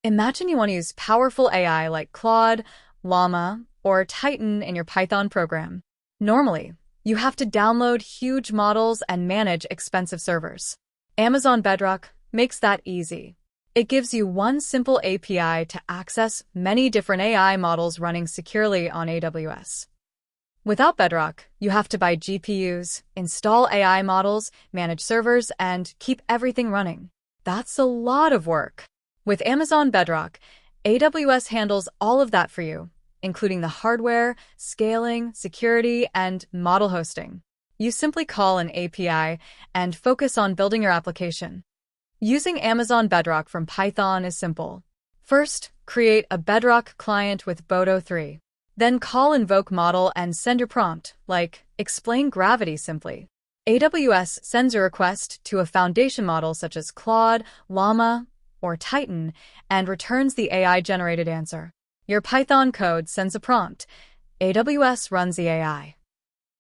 Imagine you want to use powerful AI like Claude, Llama, or Titan in your Python program. Normally, you have to download huge models and manage expensive servers. Amazon Bedrock makes that easy. It gives you one simple API to access many different AI models running securely on AWS. Without Bedrock, you have to buy GPUs, install AI models, manage servers, and keep everything running. That's a lot of work. With Amazon Bedrock, AWS handles all of that for you, including the hardware, scaling, security, and model hosting. You simply call an API and focus on building your application. Using Amazon Bedrock from Python is simple. First, create a Bedrock client with Bodo 3. Then call invoke model and send your prompt, like explain gravity simply. AWS sends a request to a foundation model such as Claude, Llama, or Titan, and returns the AI-generated answer. Your Python code sends a prompt. AWS runs the AI.